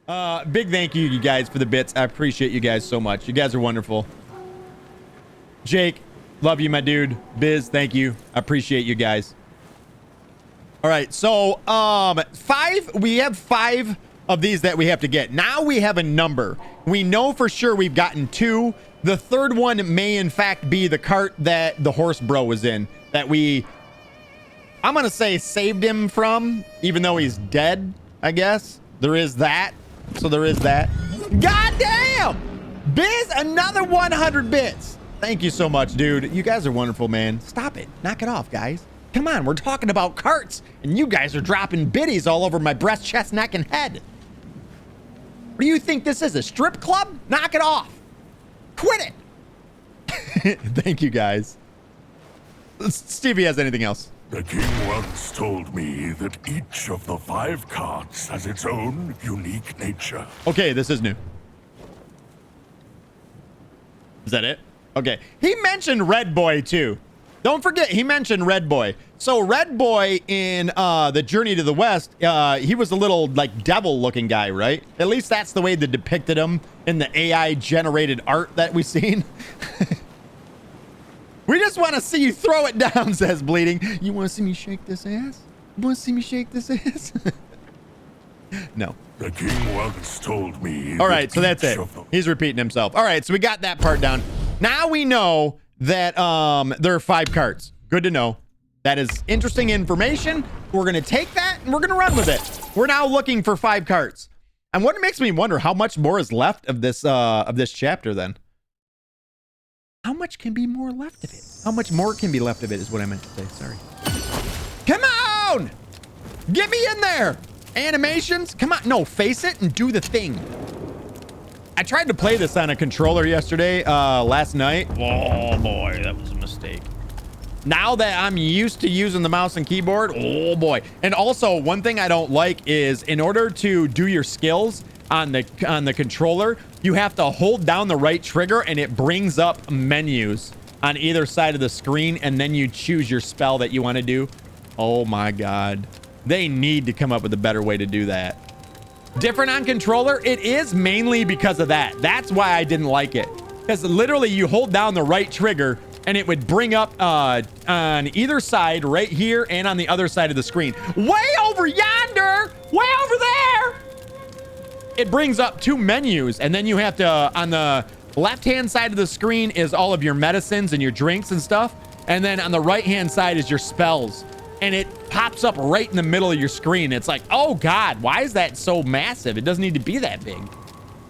Big thank you guys for the bits. I appreciate you guys so much. You guys are wonderful. Jake, love you, my dude. Biz, thank you. I appreciate you guys. All right, so we have 5 of these that we have to get. Now we have a number. We know for sure we've gotten 2. The third one may in fact be the cart that the horse bro was in, that I'm gonna say saved him from, even though he's dead, I guess. There is that. So there is that. God damn! Biz, another 100 bits. Thank you so much, dude. You guys are wonderful, man. Stop it. Knock it off, guys. Come on, we're talking about carts, and you guys are dropping biddies all over my breast, chest, neck, and head. What do you think this is, a strip club? Knock it off. Quit it. Thank you, guys. Let's see if he has anything else. The king once told me that each of the 5 carts has its own unique nature. Okay, this is new. Is that it? Okay. He mentioned Red Boy, too. Don't forget, he mentioned Red Boy. So Red Boy in the Journey to the West, he was a little, like, devil-looking guy, right? At least that's the way they depicted him in the AI-generated art that we've seen. We just want to see you throw it down, says Bleeding. You want to see me shake this ass? You want to see me shake this ass? No. The king once told me. All right, so that's it. He's repeating himself. All right, so we got that part down. Now we know that there are 5 carts. Good to know. That is interesting information. We're going to take that and we're going to run with it. We're now looking for 5 carts. And what makes me wonder how much more is left of this chapter then. How much can be more left of it? How much more can be left of it is what I meant to say. Sorry. Come on! Get me in there! Animations? Come on. No, face it and do the thing. I tried to play this on a controller yesterday, last night. Oh boy, that was a mistake. Now that I'm used to using the mouse and keyboard, oh boy. And also, one thing I don't like is in order to do your skills on the controller, you have to hold down the right trigger and it brings up menus on either side of the screen, and then you choose your spell that you want to do. Oh my God. They need to come up with a better way to do that. Different on controller, it is mainly because of that. That's why I didn't like it. Because literally you hold down the right trigger and it would bring up on either side, right here and on the other side of the screen. Way over yonder, way over there. It brings up 2 menus, and then you have to, on the left-hand side of the screen is all of your medicines and your drinks and stuff. And then on the right-hand side is your spells. And it pops up right in the middle of your screen. It's like, oh God, why is that so massive? It doesn't need to be that big.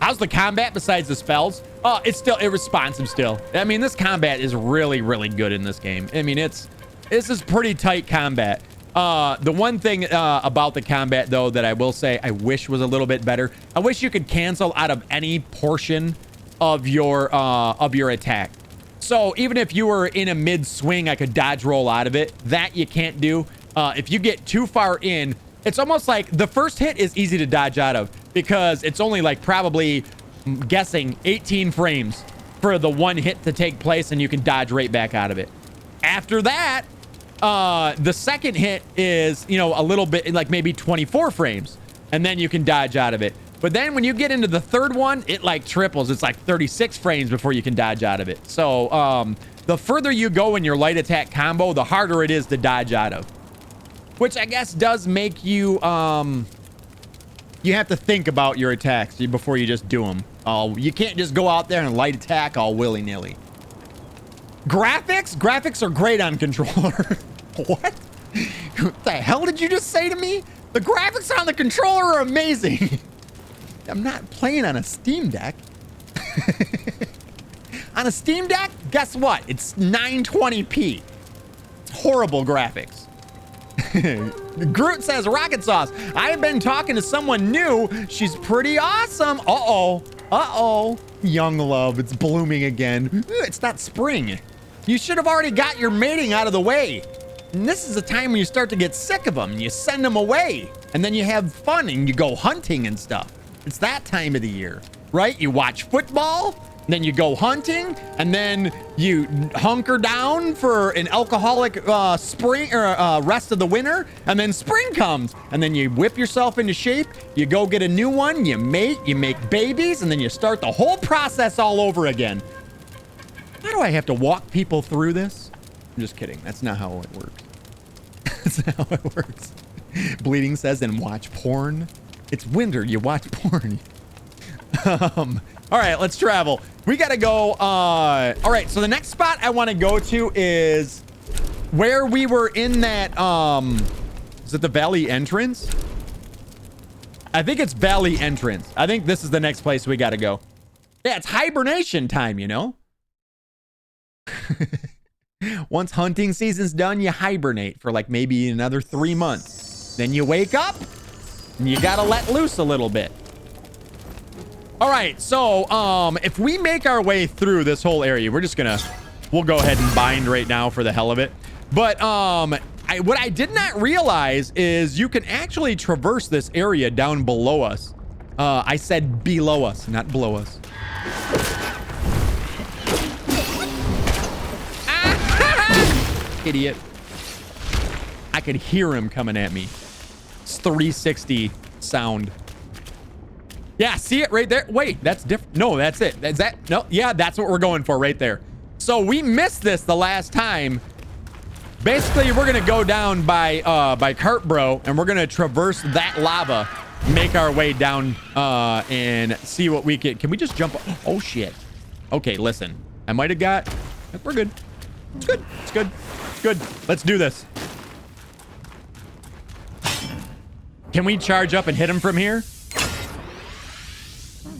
How's the combat besides the spells? Oh, it's still irresponsive still. I mean, this combat is really, really good in this game. I mean, this is pretty tight combat. The one thing about the combat, though, that I will say I wish was a little bit better. I wish you could cancel out of any portion of your attack. So even if you were in a mid swing, I could dodge roll out of it. That you can't do. If you get too far in, it's almost like the first hit is easy to dodge out of because it's only like probably, I'm guessing, 18 frames for the one hit to take place, and you can dodge right back out of it. After that, the second hit is, you know, a little bit like maybe 24 frames, and then you can dodge out of it. But then when you get into the third one, it like triples. It's like 36 frames before you can dodge out of it. So the further you go in your light attack combo, the harder it is to dodge out of, which I guess does make you you have to think about your attacks before you just do them. You can't just go out there and light attack all willy-nilly. Graphics are great on controller. What the hell did you just say to me? The graphics on the controller are amazing. I'm not playing on a Steam Deck. On a Steam Deck, guess what? It's 920p. Horrible graphics. Groot says, Rockitsauce, I've been talking to someone new. She's pretty awesome. Uh-oh. Young love, it's blooming again. It's not spring. You should have already got your mating out of the way. And this is the time when you start to get sick of them and you send them away. And then you have fun and you go hunting and stuff. It's that time of the year, right? You watch football, Then you go hunting, and then you hunker down for an alcoholic spring or rest of the winter, and then spring comes, and then you whip yourself into shape. You go get a new one, you mate, you make babies, and then you start the whole process all over again. Why do I have to walk people through this? I'm just kidding. That's not how it works. That's not how it works. Bleeding says, and watch porn. It's winter. You watch porn. All right, let's travel. We got to go. All right, so the next spot I want to go to is where we were in that. Is it the valley entrance? I think it's valley entrance. I think this is the next place we got to go. Yeah, it's hibernation time, you know? Once hunting season's done, you hibernate for like maybe another 3 months. Then you wake up and you got to let loose a little bit. All right, so if we make our way through this whole area, we'll go ahead and bind right now for the hell of it. But what I did not realize is you can actually traverse this area down below us. I said below us, not below us. Idiot. I could hear him coming at me. It's 360 sound. Yeah, see it right there? Wait, that's different. No, that's it. Is that? No, yeah, that's what we're going for right there. So we missed this the last time. Basically, we're going to go down by Cart Bro, and we're going to traverse that lava, make our way down and see what we can. Can we just jump? Oh, shit. Okay, listen. I might have got... We're good. It's good. It's good. Good. Let's do this. Can we charge up and hit him from here?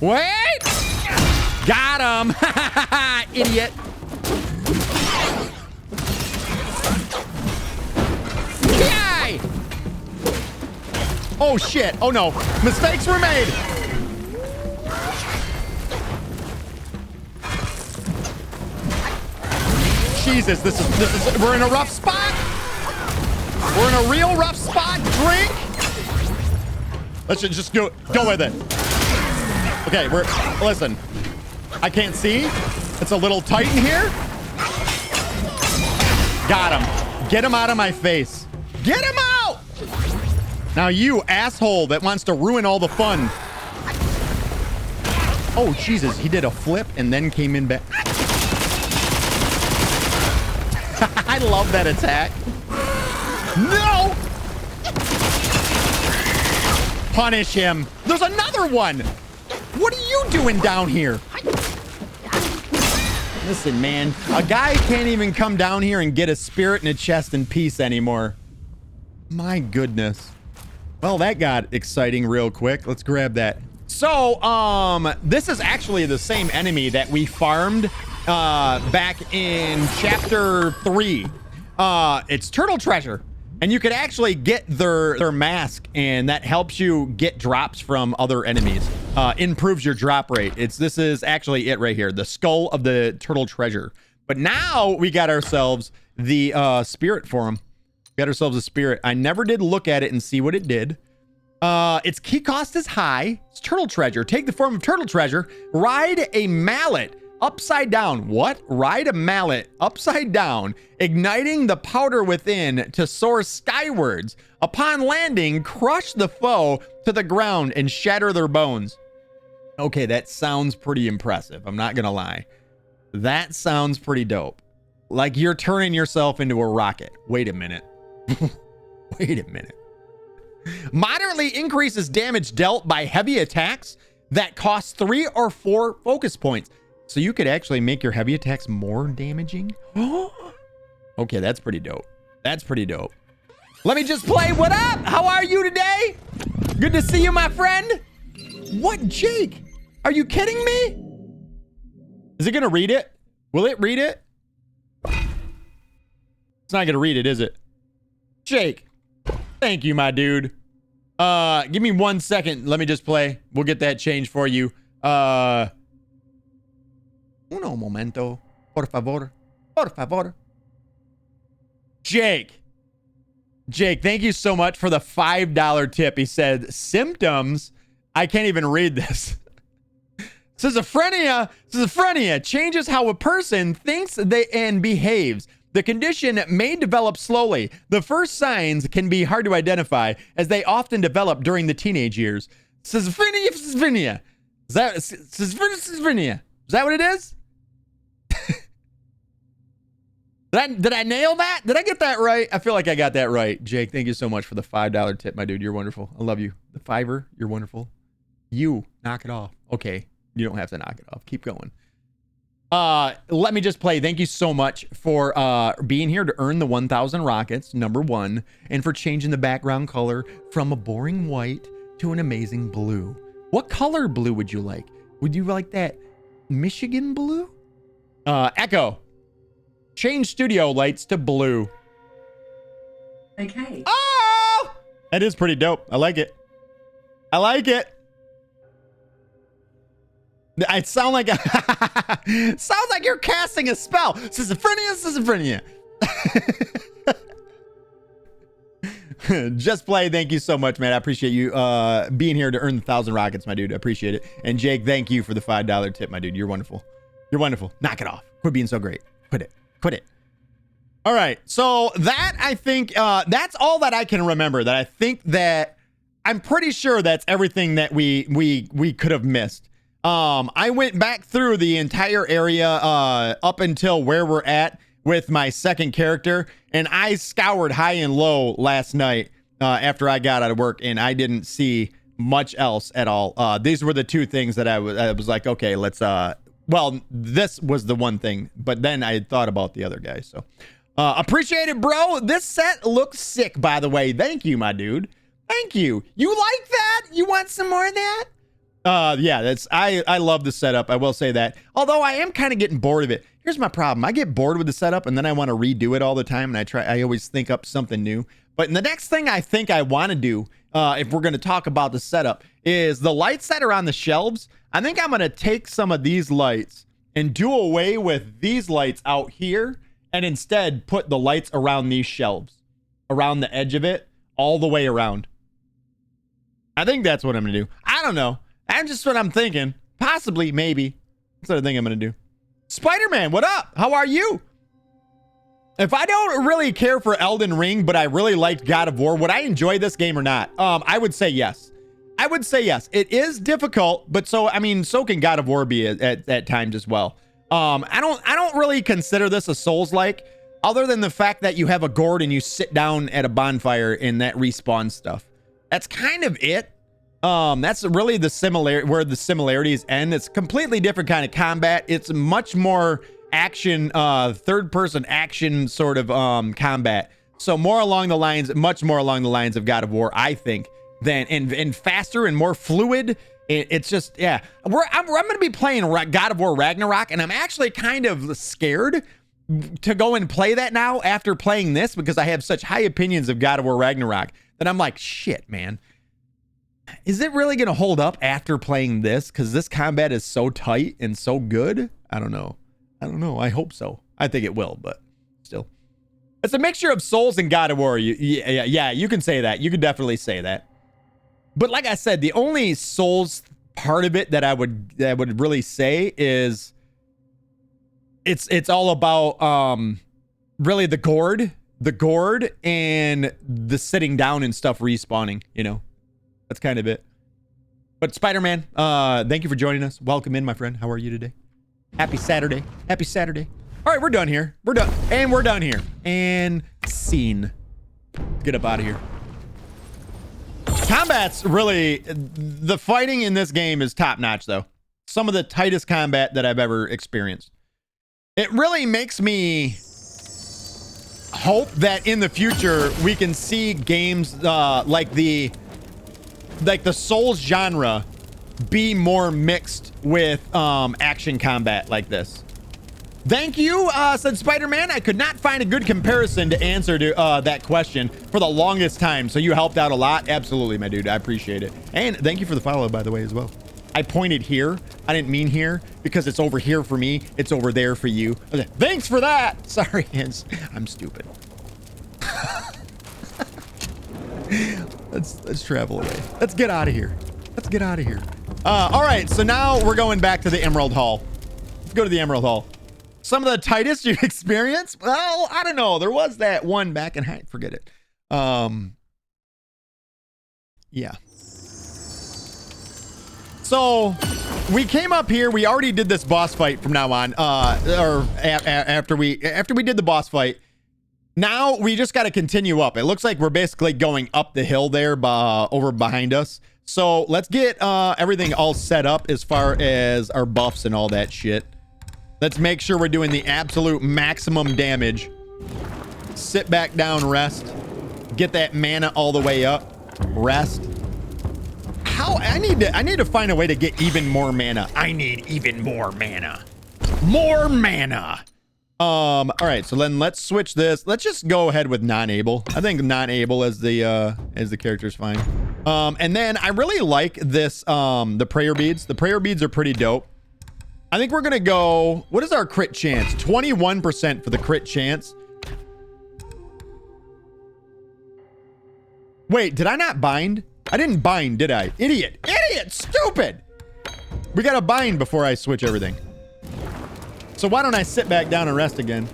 Wait! Got him! Idiot! Yay! Oh shit! Oh no! Mistakes were made! Jesus, this is we're in a rough spot! We're in a real rough spot! Drink! Let's just go with it. Okay, listen. I can't see. It's a little tight in here. Got him. Get him out of my face. Get him out! Now you asshole that wants to ruin all the fun. Oh, Jesus. He did a flip and then came in back. I love that attack. No! Punish him. There's another one. What are you doing down here? Listen, man. A guy can't even come down here and get a spirit and a chest in peace anymore. My goodness. Well, that got exciting real quick. Let's grab that. So, this is actually the same enemy that we farmed back in chapter 3. It's turtle treasure. And you could actually get their mask, and that helps you get drops from other enemies. Improves your drop rate. This is actually it right here. The skull of the turtle treasure. But now we got ourselves the spirit for him. Got ourselves a spirit. I never did look at it and see what it did. Its key cost is high. It's turtle treasure. Take the form of turtle treasure. Ride a mallet upside down. What? Ride a mallet upside down, igniting the powder within to soar skywards. Upon landing, crush the foe to the ground and shatter their bones. Okay, that sounds pretty impressive. I'm not gonna lie. That sounds pretty dope. Like you're turning yourself into a rocket. Wait a minute. Wait a minute. Moderately increases damage dealt by heavy attacks that cost 3 or 4 focus points. So you could actually make your heavy attacks more damaging. Okay, that's pretty dope. That's pretty dope. Let me just play. What up? How are you today? Good to see you, my friend. What, Jake? Are you kidding me? Is it gonna read it? Will it read it? It's not gonna read it, is it? Jake, thank you, my dude. Give me 1 second. Let me just play. We'll get that changed for you. Uno momento. Por favor. Por favor. Jake, thank you so much for the $5 tip. He said, symptoms. I can't even read this. Schizophrenia changes how a person thinks and behaves. The condition may develop slowly. The first signs can be hard to identify as they often develop during the teenage years. Schizophrenia. Is that schizophrenia? Is that what it is? Did I nail that? Did I get that right? I feel like I got that right. Jake, thank you so much for the $5 tip, my dude. You're wonderful. I love you. The $5, you're wonderful. You knock it off. Okay. You don't have to knock it off. Keep going. Let me just play. Thank you so much for being here to earn the 1,000 rockets, number 1, and for changing the background color from a boring white to an amazing blue. What color blue would you like? Would you like that Michigan blue? Echo. Change studio lights to blue. Okay. Oh! That is pretty dope. I like it. I like it. I sound like sounds like you're casting a spell. Schizophrenia. Just play. Thank you so much, man. I appreciate you being here to earn the 1,000 rockets, my dude. I appreciate it. And Jake, thank you for the $5 tip, my dude. You're wonderful. You're wonderful. Knock it off. Quit being so great. Quit it. All right. So that, I think, that's all that I can remember. That I think that I'm pretty sure that's everything that we could have missed. I went back through the entire area up until where we're at with my second character, and I scoured high and low last night after I got out of work, and I didn't see much else at all. These were the two things that I was like, okay, let's well, this was the one thing, but then I had thought about the other guy. So appreciate it, bro. This set looks sick, by the way. Thank you, my dude. Thank you. You like that? You want some more of that? Yeah, that's I love the setup. I will say that. Although I am kind of getting bored of it. Here's my problem. I get bored with the setup and then I want to redo it all the time, and I always think up something new. But the next thing I think I want to do, if we're going to talk about the setup, is the lights that are on the shelves. I think I'm going to take some of these lights and do away with these lights out here and instead put the lights around these shelves, around the edge of it, all the way around. I think that's what I'm going to do. I don't know. That's just what I'm thinking. Possibly, maybe. That's what I think I'm going to do. Spider-Man, what up? How are you? If I don't really care for Elden Ring, but I really liked God of War, would I enjoy this game or not? I would say yes. I would say yes. It is difficult, but so can God of War be at times as well. I don't really consider this a Souls-like, other than the fact that you have a gourd and you sit down at a bonfire and that respawns stuff. That's kind of it. That's really where the similarities end. It's completely different kind of combat. It's much more action, third-person action sort of combat. So much more along the lines of God of War, I think, than and faster and more fluid. It's just, yeah. I'm going to be playing God of War Ragnarok, and I'm actually kind of scared to go and play that now after playing this, because I have such high opinions of God of War Ragnarok that I'm like, shit, man. Is it really going to hold up after playing this? Because this combat is so tight and so good. I don't know. I hope so. I think it will, but still. It's a mixture of Souls and God of War. Yeah, you can say that. You could definitely say that. But like I said, the only Souls part of it that I would really say is it's all about really the gourd and the sitting down and stuff respawning, That's kind of it. But Spider-Man, thank you for joining us. Welcome in, my friend. How are you today? Happy Saturday. Happy Saturday. All right, we're done here. We're done. And we're done here. And scene. Get up out of here. Combat's really... The fighting in this game is top-notch, though. Some of the tightest combat that I've ever experienced. It really makes me hope that in the future we can see games like the Souls genre be more mixed with action combat like this. Thank you, said Spider-Man. I could not find a good comparison to answer to that question for the longest time, so you helped out a lot. Absolutely, my dude. I appreciate it. And thank you for the follow, by the way, as well. I pointed here. I didn't mean here because it's over here for me. It's over there for you. Okay, thanks for that. Sorry, I'm stupid. Let's travel away. Let's get out of here. All right, so now we're going back to the Emerald Hall. Let's go to the Emerald Hall. Some of the tightest you experienced? Well, I don't know. There was that one back in height. Forget it. Yeah. So we came up here. We already did this boss fight from now on. After we did the boss fight. Now we just got to continue up. It looks like we're basically going up the hill there over behind us. So let's get everything all set up as far as our buffs and all that shit. Let's make sure we're doing the absolute maximum damage. Sit back down, rest. Get that mana all the way up. Rest. How I need to find a way to get even more mana. I need even more mana. More mana. All right, so then let's switch this. Let's just go ahead with non-able. I think non-able as the character is fine. And then I really like this the prayer beads. The prayer beads are pretty dope. I think we're gonna go. What is our crit chance? 21% for the crit chance. Wait, did I not bind? I didn't bind, did I? Idiot! Idiot! Stupid! We gotta bind before I switch everything. So why don't I sit back down and rest again?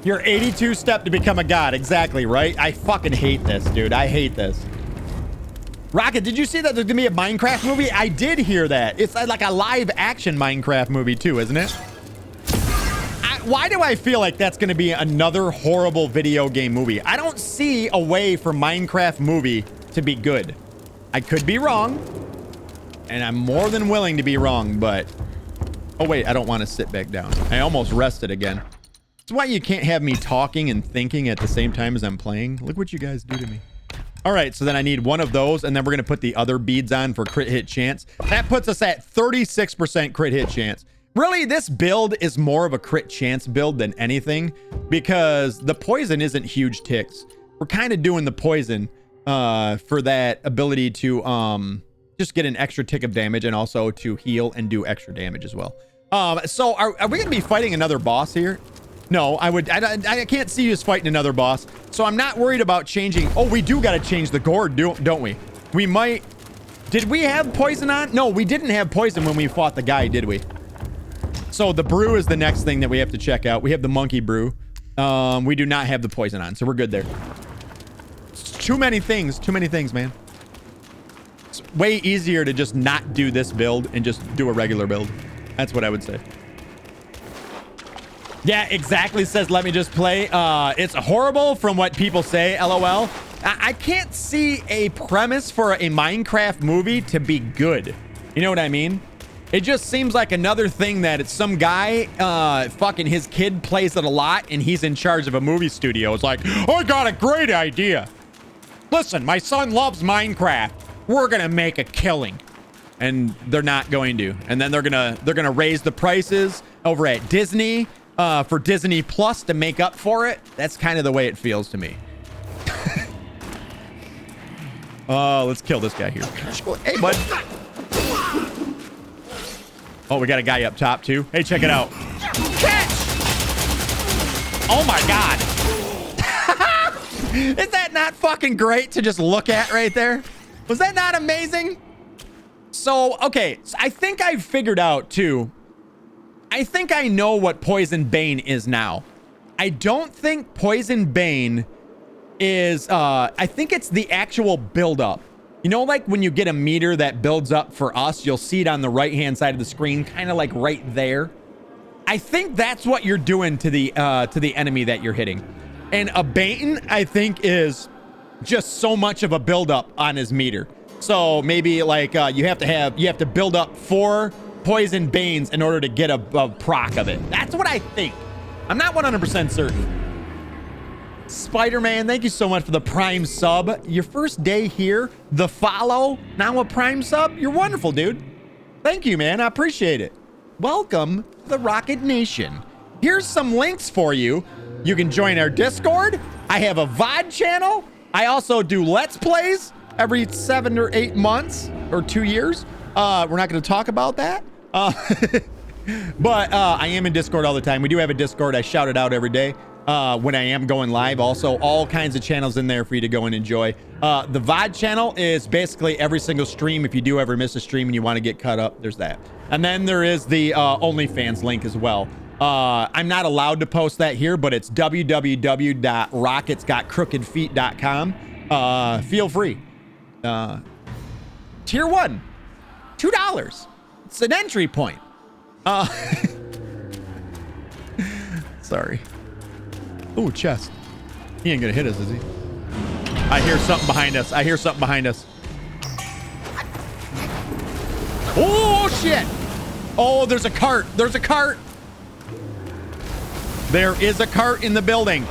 Your 82 step to become a god. Exactly, right? I fucking hate this, dude. I hate this. Rocket, did you see that there's gonna be a Minecraft movie? I did hear that. It's like a live action Minecraft movie too, isn't it? Why do I feel like that's gonna be another horrible video game movie? I don't see a way for Minecraft movie to be good. I could be wrong, and I'm more than willing to be wrong, but... Oh, wait, I don't want to sit back down. I almost rested again. That's why you can't have me talking and thinking at the same time as I'm playing. Look what you guys do to me. All right, so then I need one of those, and then we're going to put the other beads on for crit hit chance. That puts us at 36% crit hit chance. Really, this build is more of a crit chance build than anything, because the poison isn't huge ticks. We're kind of doing the poison for that ability to just get an extra tick of damage and also to heal and do extra damage as well. So are we gonna be fighting another boss here? No, I can't see us fighting another boss, so I'm not worried about changing. Oh, we do got to change the gourd, don't we? We might. Did we have poison on? No, we didn't have poison when we fought the guy, did we? So the brew is the next thing that we have to check out. We have the monkey brew. We do not have the poison on, so we're good there. Too many things, man. It's way easier to just not do this build and just do a regular build. That's what I would say. Yeah, exactly, says let me just play. It's horrible from what people say, LOL. I can't see a premise for a Minecraft movie to be good. You know what I mean? It just seems like another thing that it's some guy, fucking his kid plays it a lot and he's in charge of a movie studio. It's like, I got a great idea. Listen, my son loves Minecraft. We're gonna make a killing. And they're not going to. And then they're gonna raise the prices over at Disney for Disney Plus to make up for it. That's kind of the way it feels to me. Let's kill this guy here. Hey, bud. Oh, we got a guy up top too. Hey, check it out. Catch! Oh my God. Is that not fucking great to just look at right there? Was that not amazing? So, okay, so I think I've figured out too. I think I know what Poison Bane is now. I don't think Poison Bane is, I think it's the actual build-up. You know, like when you get a meter that builds up for us, you'll see it on the right-hand side of the screen, kind of like right there. I think that's what you're doing to the enemy that you're hitting. And a Bane, I think, is just so much of a buildup on his meter. So maybe like you have to build up 4 Poison Banes in order to get a proc of it. That's what I think. I'm not 100% certain. Spider-Man, thank you so much for the Prime sub. Your first day here, the follow, now a Prime sub. You're wonderful, dude. Thank you, man. I appreciate it. Welcome to the Rocket Nation. Here's some links for you. You can join our Discord. I have a VOD channel. I also do Let's Plays every 7 or 8 months or 2 years. We're not going to talk about that. But I am in Discord all the time. We do have a Discord. I shout it out every day when I am going live. Also, all kinds of channels in there for you to go and enjoy. The VOD channel is basically every single stream. If you do ever miss a stream and you want to get caught up, there's that. And then there is the OnlyFans link as well. I'm not allowed to post that here, but it's www.rockitsgotcrookedfeet.com. Feel free. Tier 1, $2. It's an entry point. Sorry. Oh, chest. He ain't gonna hit us, is he? I hear something behind us. I hear something behind us. Oh, shit. Oh, there's a cart. There's a cart. There is a cart in the building.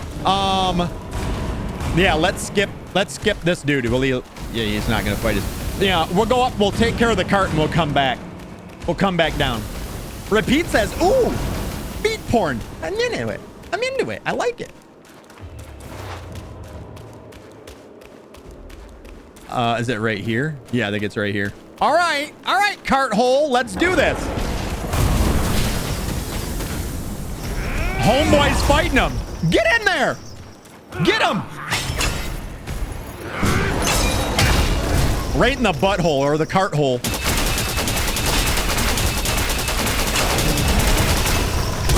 Yeah, let's skip this dude. Will he? Yeah, he's not gonna fight us. Yeah, we'll go up. We'll take care of the cart and we'll come back. We'll come back down. Repeat says, ooh, feet porn. I'm into it. I'm into it. I like it. Is it right here? Yeah, I think it's right here. All right, cart hole. Let's do this. Homeboy's fighting him. Get in there. Get him. Right in the butthole or the cart hole.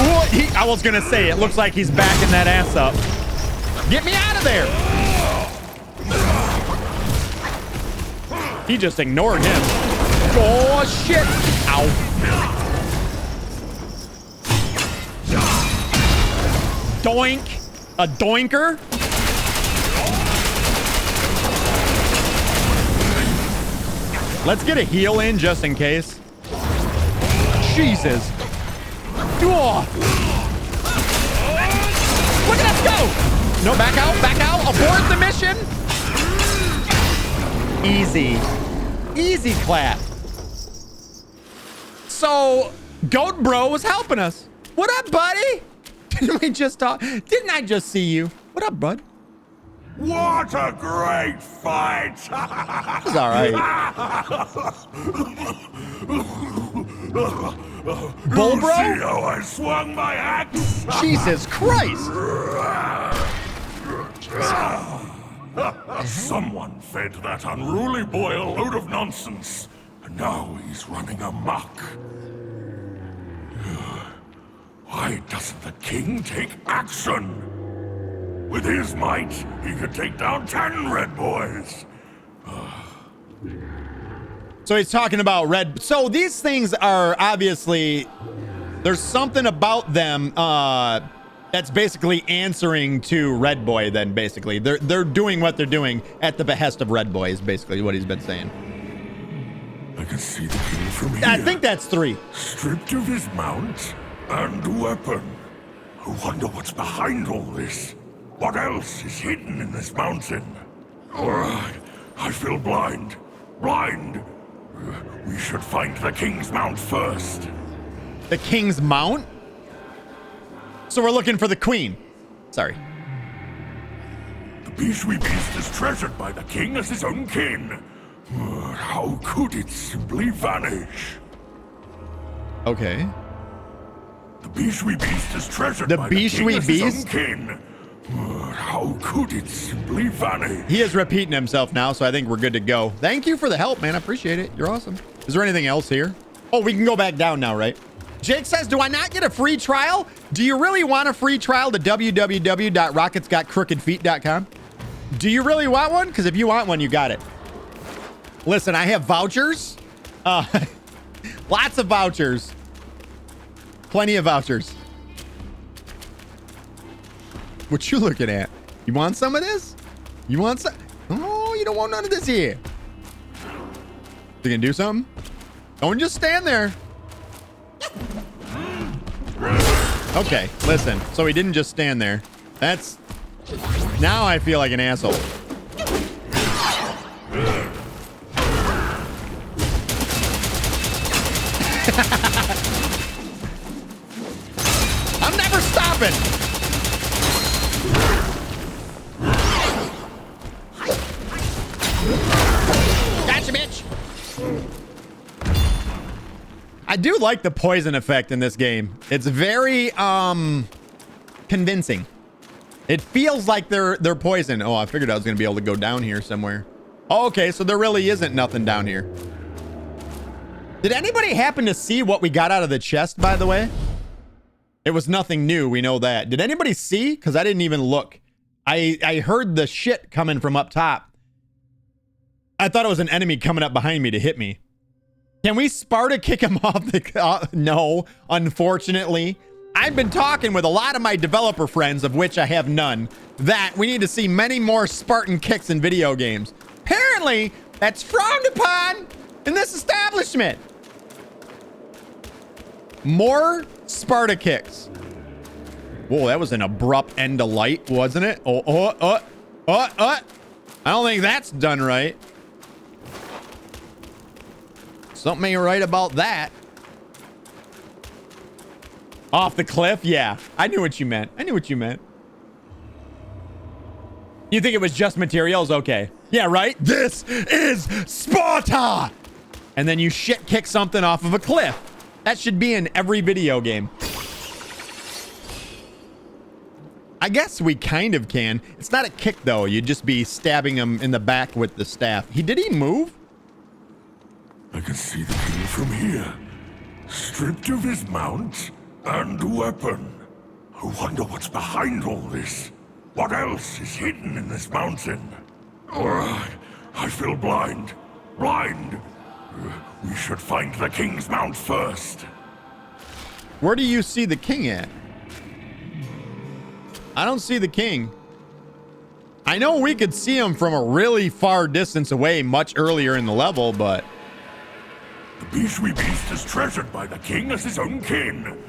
Ooh, I was gonna say, it looks like he's backing that ass up. Get me out of there. He just ignored him. Oh, shit. Ow. Doink. A doinker. Let's get a heal in just in case. Jesus. Oh. Look at us go. No, back out. Back out. Abort the mission. Easy. Easy clap. So, Goat Bro was helping us. What up, buddy? Didn't we just talk? Didn't I just see you? What up, bud? What a great fight! It's all right. Bull Bro? See how I swung my axe? Jesus Christ! Someone fed that unruly boy a load of nonsense, and now he's running amok. Why doesn't the king take action? With his might, he could take down 10 red boys. So he's talking about red. So these things are obviously, there's something about them that's basically answering to Red Boy. Then basically, they're doing what they're doing at the behest of Red Boy. Is basically what he's been saying. I can see the king from here. I think that's 3. Stripped of his mount and weapon. I wonder what's behind all this. What else is hidden in this mountain? I feel blind. Blind. We should find the king's mount first. The king's mount? So we're looking for the queen. Sorry. The Bishwi beast is treasured by the king as his own kin. How could it simply vanish? Okay. The Bishwi beast is treasured by the king as his own kin. How could it simply vanish? He is repeating himself now, so I think we're good to go. Thank you for the help, man. I appreciate it. You're awesome. Is there anything else here? Oh, we can go back down now, right? Jake says, do I not get a free trial? Do you really want a free trial to www.rockitsgotcrookedfeet.com? Do you really want one? Because if you want one, you got it. Listen, I have vouchers. Lots of vouchers. Plenty of vouchers. What you looking at? You want some of this? You want some? Oh, you don't want none of this here. You can do something? Don't just stand there. Okay, listen. So he didn't just stand there. That's... Now I feel like an asshole. I'm never stopping. Gotcha, bitch. I do like the poison effect in this game. It's very convincing. It feels like they're poison. Oh, I figured I was gonna be able to go down here somewhere. Oh, okay, so there really isn't nothing down here. Did anybody happen to see what we got out of the chest, by the way? It was nothing new, we know that. Did anybody see? Because I didn't even look. I heard the shit coming from up top. I thought it was an enemy coming up behind me to hit me. Can we Sparta kick him off the... no, unfortunately. I've been talking with a lot of my developer friends, of which I have none, that we need to see many more Spartan kicks in video games. Apparently, that's frowned upon in this establishment. More Sparta kicks. Whoa, that was an abrupt end to light, wasn't it? I don't think that's done right. Something ain't right about that. Off the cliff? Yeah, I knew what you meant. I knew what you meant. You think it was just materials? Okay. Yeah, right? This is Sparta! And then you shit kick something off of a cliff. That should be in every video game. I guess we kind of can. It's not a kick, though. You'd just be stabbing him in the back with the staff. Did he move? I can see the king from here. Stripped of his mount and weapon. I wonder what's behind all this. What else is hidden in this mountain? I feel blind. Blind. We should find the king's mount first. Where do you see the king at? I don't see the king. I know we could see him from a really far distance away much earlier in the level, but... The beastly beast is treasured by the king as his own kin.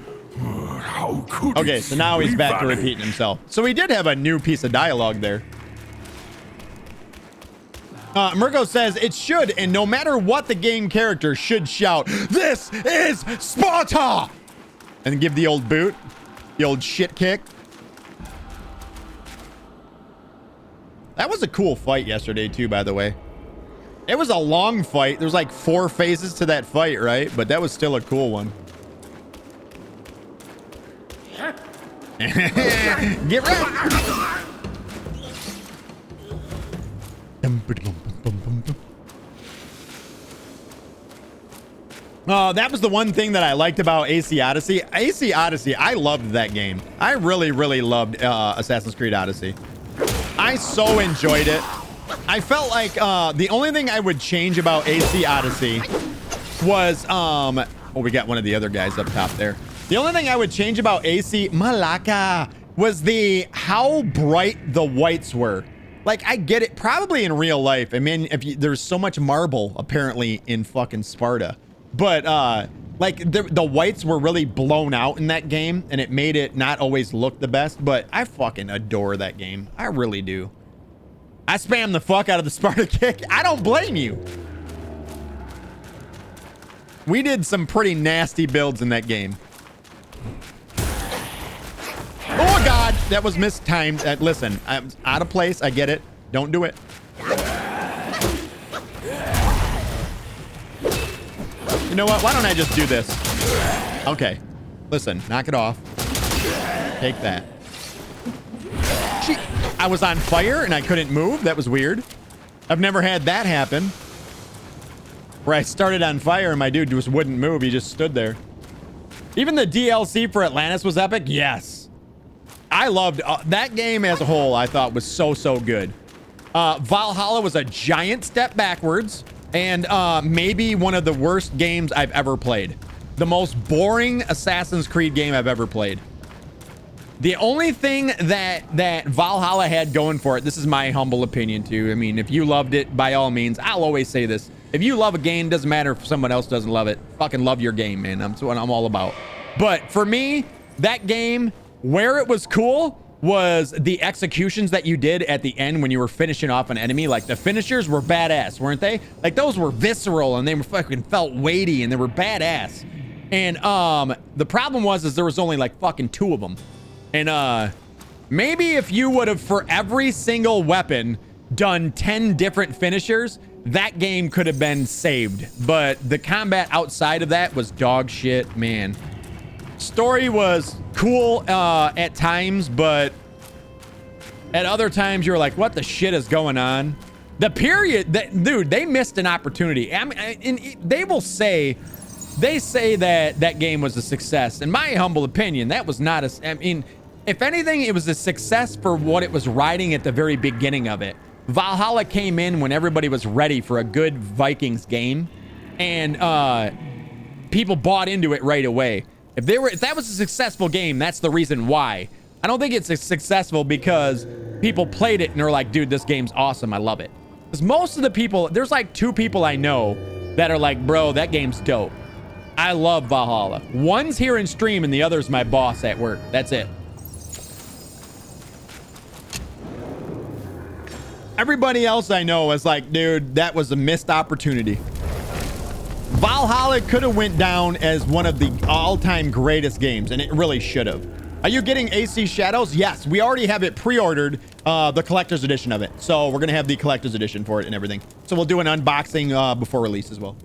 How could okay, so now he's back to repeating himself. So he did have a new piece of dialogue there. Mirko says it should, and no matter what, the game character should shout, "This is Sparta!" And give the old boot, the old shit kick. That was a cool fight yesterday too, by the way. It was a long fight. There's like 4 phases to that fight, right? But that was still a cool one. Get right. That was the one thing that I liked about AC Odyssey. AC Odyssey, I loved that game. I really, really loved Assassin's Creed Odyssey. I so enjoyed it. I felt like the only thing I would change about AC Odyssey was oh, we got one of the other guys up top there. The only thing I would change about AC Malaka was how bright the whites were. Like, I get it probably in real life. I mean, there's so much marble apparently in fucking Sparta, but like the whites were really blown out in that game, and it made it not always look the best. But I fucking adore that game. I really do. I spam the fuck out of the Sparta kick. I don't blame you. We did some pretty nasty builds in that game. Oh God, that was mistimed. Listen, I'm out of place. I get it. Don't do it. You know what? Why don't I just do this? Okay. Listen, knock it off. Take that. I was on fire and I couldn't move. That was weird. I've never had that happen. Where I started on fire and my dude just wouldn't move. He just stood there. Even the DLC for Atlantis was epic. Yes. I loved that game as a whole. I thought was so good. Valhalla was a giant step backwards and maybe one of the worst games I've ever played. The most boring Assassin's Creed game I've ever played. The only thing that Valhalla had going for it, this is my humble opinion too. I mean, if you loved it, by all means, I'll always say this. If you love a game, doesn't matter if someone else doesn't love it. Fucking love your game, man. That's what I'm all about. But for me, that game, where it was cool was the executions that you did at the end when you were finishing off an enemy. Like, the finishers were badass, weren't they? Like, those were visceral and they were fucking felt weighty and they were badass. And the problem was there was only like fucking 2 of them. And maybe if you would have, for every single weapon, done 10 different finishers, that game could have been saved, but the combat outside of that was dog shit, man. Story was cool at times, but at other times you were like, what the shit is going on? The period that, dude, they missed an opportunity. I mean, they say that that game was a success. In my humble opinion, that was not a, I mean, if anything, it was a success for what it was riding at the very beginning of it. Valhalla came in when everybody was ready for a good Vikings game, and people bought into it right away. If that was a successful game, that's the reason why. I don't think it's successful because people played it and they're like, dude, this game's awesome. I love it. Because most of the people, there's like 2 people I know that are like, bro, that game's dope. I love Valhalla. One's here in stream and the other's my boss at work. That's it. Everybody else I know is like, dude, that was a missed opportunity. Valhalla could have went down as one of the all-time greatest games, and it really should have. Are you getting AC Shadows? Yes, we already have it pre-ordered, the collector's edition of it. So we're going to have the collector's edition for it and everything. So we'll do an unboxing before release as well.